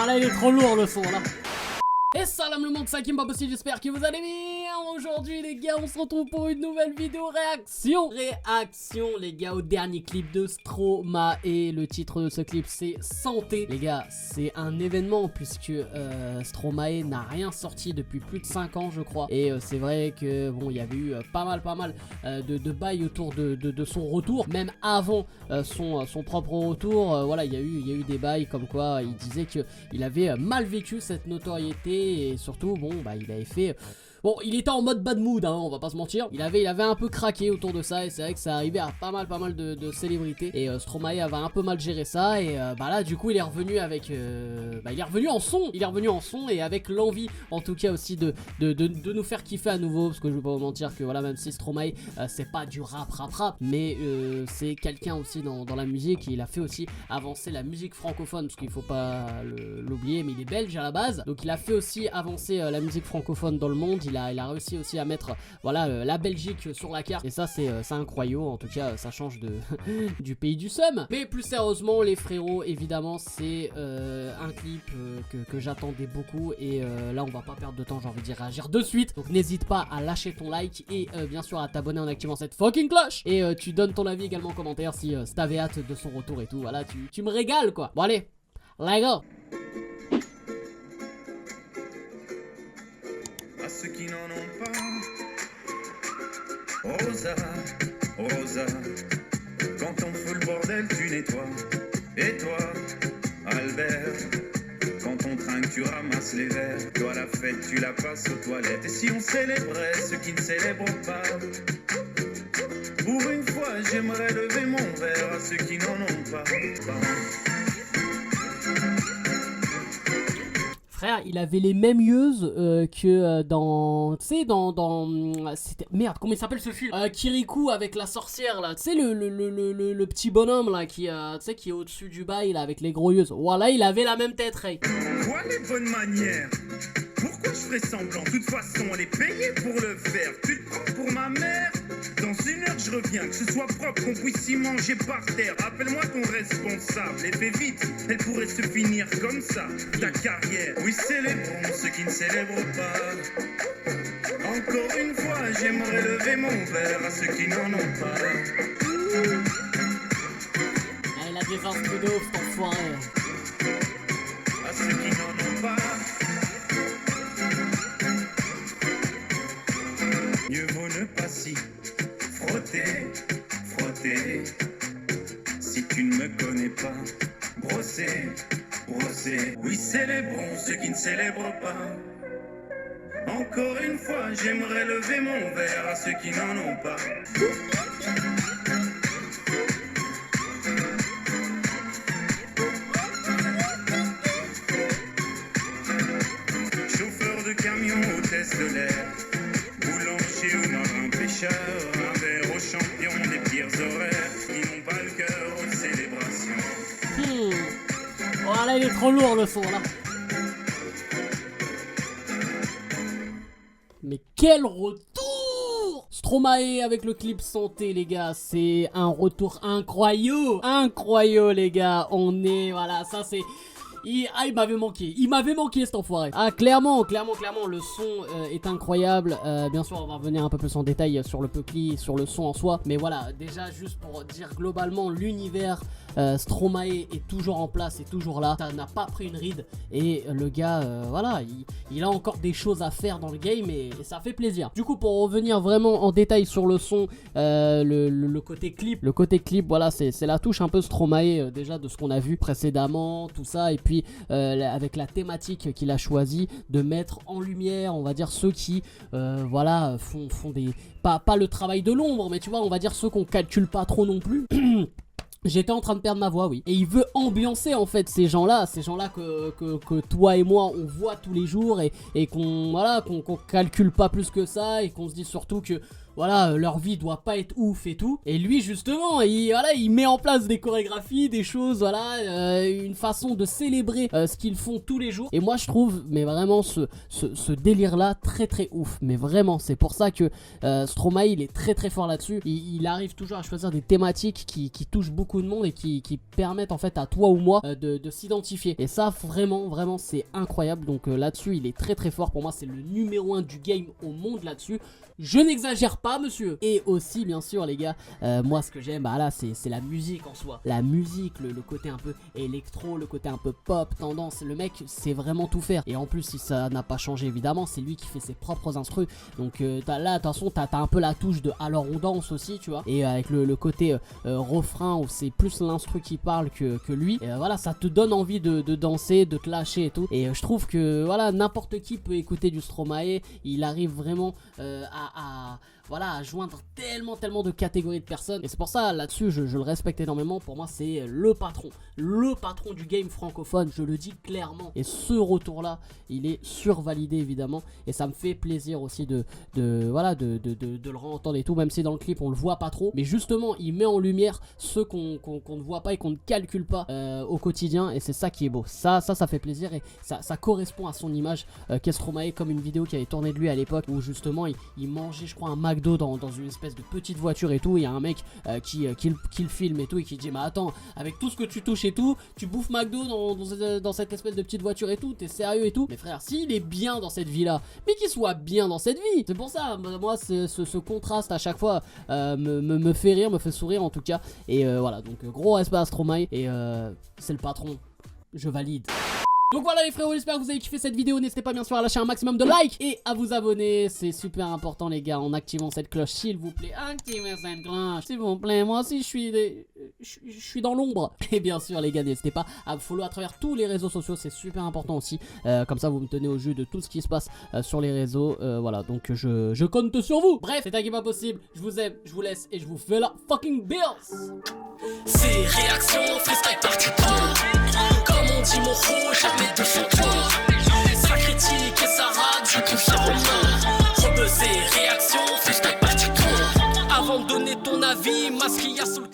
Voilà, il est trop lourd le son là. Et salam le monde, c'est Hakim Babossi, j'espère que vous allez bien. Aujourd'hui les gars, on se retrouve pour une nouvelle vidéo réaction. Réaction les gars au dernier clip de Stromae. Et le titre de ce clip c'est Santé. Les gars, c'est un événement puisque Stromae n'a rien sorti depuis plus de 5 ans je crois. Et c'est vrai que bon, il y avait eu pas mal de bails autour de son retour. Même avant son propre retour, voilà, il y a eu des bails comme quoi il disait qu'il avait mal vécu cette notoriété. Et surtout, bon, bah, il avait fait... Bon, il était en mode bad mood, hein, on va pas se mentir. Il avait un peu craqué autour de ça. Et c'est vrai que ça arrivait à pas mal de célébrités. Et Stromae avait un peu mal géré ça. Et bah là, du coup, il est revenu avec... bah, il est revenu en son. Il est revenu en son et avec l'envie, en tout cas aussi, de nous faire kiffer à nouveau. Parce que je vais pas vous mentir que, voilà, même si Stromae, c'est pas du rap. Mais c'est quelqu'un aussi dans la musique. Et il a fait aussi avancer la musique francophone. Parce qu'il faut pas l'oublier. Mais il est belge à la base. Donc il a fait aussi avancer la musique francophone dans le monde. Il a réussi aussi à mettre voilà, la Belgique sur la carte. Et ça c'est incroyable. En tout cas ça change du pays du seum. Mais plus sérieusement les frérots, évidemment c'est un clip que j'attendais beaucoup. Et là on va pas perdre de temps, j'ai envie de dire réagir de suite. Donc n'hésite pas à lâcher ton like. Et bien sûr à t'abonner en activant cette fucking cloche. Et tu donnes ton avis également en commentaire si t'avais hâte de son retour et tout. Voilà, tu me régales quoi. Bon allez, let's go. À ceux qui n'en ont pas, Rosa, Rosa, quand on fout le bordel tu nettoies. Et toi, Albert, quand on trinque tu ramasses les verres. Toi la fête tu la passes aux toilettes. Et si on célébrait ceux qui ne célèbrent pas, pour une fois j'aimerais lever mon verre à ceux qui n'en ont pas. Frère, il avait les mêmes yeux que dans... Tu sais, c'était... Merde, comment il s'appelle ce film Kirikou avec la sorcière, là. Tu sais, le petit bonhomme, là, qui, tu sais, qui est au-dessus du bail, là, avec les gros yeux. Voilà, il avait la même tête, Ray. Quoi les bonnes manières? Pourquoi je ferais semblant? De toute façon, on est payé pour le faire. Tu te prends pour ma mère? Dans une heure, je reviens. Que ce soit propre, qu'on puisse y manger par terre. Appelle-moi ton responsable. Et fais vite, elle pourrait se finir comme ça. Ta carrière. Oui, célébrons ceux qui ne célèbrent pas. Encore une fois, j'aimerais lever mon verre à ceux qui n'en ont pas. Ah, il a des infos de ouf, cet enfoiré. À ceux qui n'en ont pas. Mieux vaut ne pas s'y frotter, frotter. Si tu ne me connais pas, brosser, brosser. Oui, célébrons ceux qui ne célèbrent pas. Encore une fois, j'aimerais lever mon verre à ceux qui n'en ont pas. Chauffeur de camion, hôtesse de l'air, boulanger ou marin pêcheur, un verre aux champions des pires horaires, qui n'ont pas le cœur aux célébrations. Voilà, il est trop lourd le son là. Mais quel retour! Stromae avec le clip Santé les gars, c'est un retour incroyable les gars. On est, voilà, ça c'est... il m'avait manqué cet enfoiré. Ah clairement le son est incroyable. Bien sûr on va revenir un peu plus en détail sur le peuple, sur le son en soi. Mais voilà, déjà juste pour dire globalement l'univers, Stromae est toujours en place, est toujours là. Ça n'a pas pris une ride. Et le gars, voilà, il a encore des choses à faire dans le game et ça fait plaisir. Du coup pour revenir vraiment en détail sur le son, le côté clip. Le côté clip, voilà, c'est la touche un peu Stromae déjà de ce qu'on a vu précédemment, tout ça. Et puis avec la thématique qu'il a choisi de mettre en lumière, on va dire ceux qui voilà font des... Pas le travail de l'ombre, mais tu vois, on va dire ceux qu'on calcule pas trop non plus. J'étais en train de perdre ma voix, oui. Et il veut ambiancer en fait ces gens-là que toi et moi on voit tous les jours et qu'on voilà, qu'on calcule pas plus que ça et qu'on se dit surtout que voilà, leur vie doit pas être ouf et tout. Et lui justement, il met en place des chorégraphies, des choses, voilà, une façon de célébrer ce qu'ils font tous les jours. Et moi je trouve, mais vraiment ce délire là très très ouf. Mais vraiment, c'est pour ça que Stromae il est très très fort là-dessus. Il arrive toujours à choisir des thématiques qui touchent beaucoup de monde et qui permettent en fait à toi ou moi de s'identifier. Et ça vraiment c'est incroyable. Donc là-dessus il est très très fort. Pour moi c'est le numéro 1 du game au monde là-dessus. Je n'exagère pas monsieur. Et aussi bien sûr les gars, moi ce que j'aime bah là c'est la musique en soi. La musique, le côté un peu électro, le côté un peu pop, tendance. Le mec sait vraiment tout faire. Et en plus si ça n'a pas changé évidemment, c'est lui qui fait ses propres instrus. Donc là attention, t'as un peu la touche de alors on danse aussi tu vois. Et avec le côté refrain où c'est plus l'instru qui parle que lui. Et voilà, ça te donne envie de danser, de te lâcher et tout. Et je trouve que voilà, n'importe qui peut écouter du Stromae. Il arrive vraiment à joindre tellement de catégories de personnes. Et c'est pour ça là-dessus je le respecte énormément. Pour moi c'est le patron du game francophone, je le dis clairement. Et ce retour là il est survalidé évidemment. Et ça me fait plaisir aussi de le réentendre et tout. Même si dans le clip on le voit pas trop, mais justement il met en lumière ceux qu'on ne voit pas et qu'on ne calcule pas au quotidien. Et c'est ça qui est beau. Ça fait plaisir. Et ça correspond à son image qu'est Stromae, comme une vidéo qui avait tourné de lui à l'époque où justement il mangeait je crois un McDo dans une espèce de petite voiture et tout. Il y a un mec qui le filme et tout et qui dit mais attends, avec tout ce que tu touches et tout, tu bouffes McDo dans cette espèce de petite voiture et tout, t'es sérieux et tout. Mais frère, s'il est bien dans cette vie là, mais qu'il soit bien dans cette vie. C'est pour ça moi ce contraste à chaque fois me fait rire, me fait sourire en tout cas. Et voilà, donc gros respect à Stromae. Et c'est le patron, je valide. Donc voilà les frérots, j'espère que vous avez kiffé cette vidéo. N'hésitez pas bien sûr à lâcher un maximum de likes et à vous abonner. C'est super important les gars, en activant cette cloche s'il vous plaît. Activez cette cloche s'il vous plaît. Moi aussi je suis dans l'ombre. Et bien sûr les gars, n'hésitez pas à me follow à travers tous les réseaux sociaux. C'est super important aussi, comme ça vous me tenez au jus de tout ce qui se passe sur les réseaux. Voilà, donc je compte sur vous. Bref, c'est un game impossible. Je vous aime, je vous laisse et je vous fais la fucking bills. C'est réaction, freestyle parti comme on dit mon rouge, jamais de chanteur. Ça critique et ça rate, je confirme. Rebuzzer, réaction, freestyle parti avant de donner ton avis, masque y a sous le